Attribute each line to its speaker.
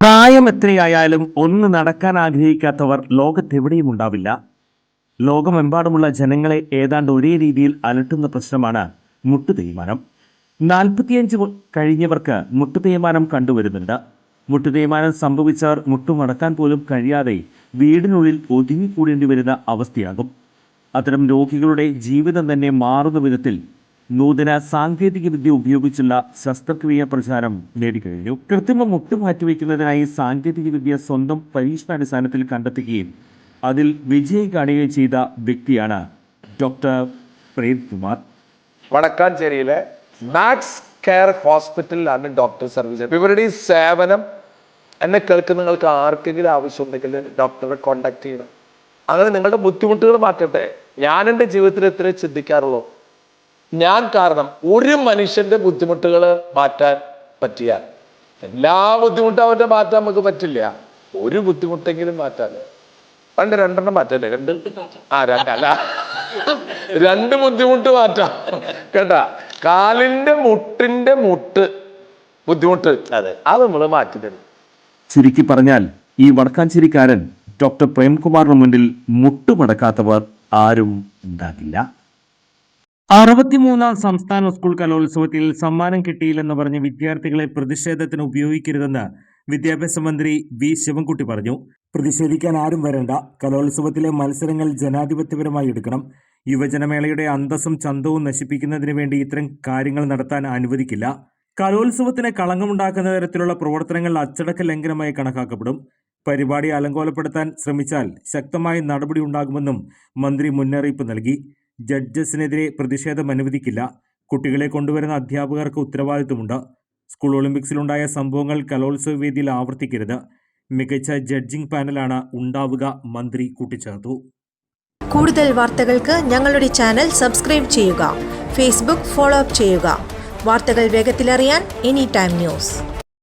Speaker 1: പ്രായം എത്രയായാലും ഒന്ന് നടക്കാൻ ആഗ്രഹിക്കാത്തവർ ലോകത്തെവിടെയും ഉണ്ടാവില്ല. ലോകമെമ്പാടുമുള്ള ജനങ്ങളെ ഏതാണ്ട് ഒരേ രീതിയിൽ അലട്ടുന്ന പ്രശ്നമാണ് മുട്ടുതേയ്മാനം. 45 കഴിഞ്ഞവർക്ക് മുട്ടുതേയ്മാനം കണ്ടുവരുന്നുണ്ട്. മുട്ടുതേയ്മാനം സംഭവിച്ചവർ മുട്ടുമടക്കാൻ പോലും കഴിയാതെ വീടിനുള്ളിൽ ഒതുങ്ങിക്കൂടേണ്ടി വരുന്ന അവസ്ഥയാകും. അത്തരം രോഗികളുടെ ജീവിതം തന്നെ മാറുന്ന വിധത്തിൽ നൂതന സാങ്കേതിക വിദ്യ ഉപയോഗിച്ചുള്ള ശസ്ത്രക്രിയ പ്രചാരം നേടിക്കഴിഞ്ഞു. കൃത്രിമ മുട്ട് മാറ്റിവെക്കുന്നതിനായി സാങ്കേതിക വിദ്യ സ്വന്തം പരീക്ഷണാടിസ്ഥാനത്തിൽ കണ്ടെത്തുകയും അതിൽ വിജയം കാണുകയും ചെയ്ത വ്യക്തിയാണ് ഡോക്ടർ പ്രേംകുമാർ.
Speaker 2: വടക്കാഞ്ചേരിയിലെ മാക്സ് കെയർ ഹോസ്പിറ്റലിലാണ് ഡോക്ടർ സർവീസ്. ഇവരുടെ ഈ സേവനം എന്നെ കേൾക്കുന്ന നിങ്ങൾക്ക് ആർക്കെങ്കിലും ആവശ്യമുണ്ടെങ്കിൽ ഡോക്ടറെ കോണ്ടാക്ട് ചെയ്യണം. അങ്ങനെ നിങ്ങളുടെ ബുദ്ധിമുട്ടുകൾ മാറ്റട്ടെ. ഞാൻ എൻ്റെ ജീവിതത്തിൽ എത്ര ചിന്തിക്കാറുള്ളൂ. ഞാൻ കാരണം ഒരു മനുഷ്യന്റെ ബുദ്ധിമുട്ടുകൾ മാറ്റാൻ പറ്റിയാൽ, എല്ലാ ബുദ്ധിമുട്ടും അവരുടെ മാറ്റാൻ നമുക്ക് പറ്റില്ല, ഒരു ബുദ്ധിമുട്ടെങ്കിലും മാറ്റാൻ. പണ്ട് 2 മാറ്റല്ലേ? രണ്ട് ബുദ്ധിമുട്ട് മാറ്റാം കേട്ടാ. കാലിന്റെ മുട്ടിന്റെ ബുദ്ധിമുട്ട് അത് നമ്മൾ മാറ്റി തരും.
Speaker 1: ചുരുക്കി പറഞ്ഞാൽ ഈ വടക്കാഞ്ചേരിക്കാരൻ ഡോക്ടർ പ്രേംകുമാറിന് മുന്നിൽ മുട്ടുമടക്കാത്തവർ ആരും ഉണ്ടാകില്ല. 63ാം സംസ്ഥാന സ്കൂൾ കലോത്സവത്തിൽ സമ്മാനം കിട്ടിയില്ലെന്ന് പറഞ്ഞ് വിദ്യാർത്ഥികളെ പ്രതിഷേധത്തിന് ഉപയോഗിക്കരുതെന്ന് വിദ്യാഭ്യാസ മന്ത്രി വി ശിവൻകുട്ടി പറഞ്ഞു. പ്രതിഷേധിക്കാൻ ആരും വരേണ്ട. കലോത്സവത്തിലെ മത്സരങ്ങൾ ജനാധിപത്യപരമായി എടുക്കണം. യുവജനമേളയുടെ അന്തസ്സും ചന്തവും നശിപ്പിക്കുന്നതിന് വേണ്ടി ഇത്തരം കാര്യങ്ങൾ നടത്താൻ അനുവദിക്കില്ല. കലോത്സവത്തിന് കളങ്കമുണ്ടാക്കുന്ന തരത്തിലുള്ള പ്രവർത്തനങ്ങൾ അച്ചടക്ക ലംഘനമായി കണക്കാക്കപ്പെടും. പരിപാടി അലങ്കോലപ്പെടുത്താൻ ശ്രമിച്ചാൽ ശക്തമായ നടപടി ഉണ്ടാകുമെന്നും മന്ത്രി മുന്നറിയിപ്പ് നൽകി. ജഡ്ജസിനെതിരെ പ്രതിഷേധം അനുവദിക്കില്ല. കുട്ടികളെ കൊണ്ടുവരുന്ന അധ്യാപകർക്ക് ഉത്തരവാദിത്വമുണ്ട്. സ്കൂൾ ഒളിമ്പിക്സിലുണ്ടായ സംഭവങ്ങൾ കലോത്സവ വേദിയിൽ ആവർത്തിക്കരുത്. മികച്ച ജഡ്ജിംഗ് പാനലാണ് ഉണ്ടാവുക, മന്ത്രി കൂട്ടിച്ചേർത്തു.
Speaker 3: കൂടുതൽ വാർത്തകൾക്ക് ഞങ്ങളുടെ ചാനൽ സബ്സ്ക്രൈബ് ചെയ്യുക. ഫേസ്ബുക്ക് ഫോളോ അപ്പ് ചെയ്യുക. വാർത്തകൾ വേഗത്തിലറിയാൻ എനി ടൈം ന്യൂസ്.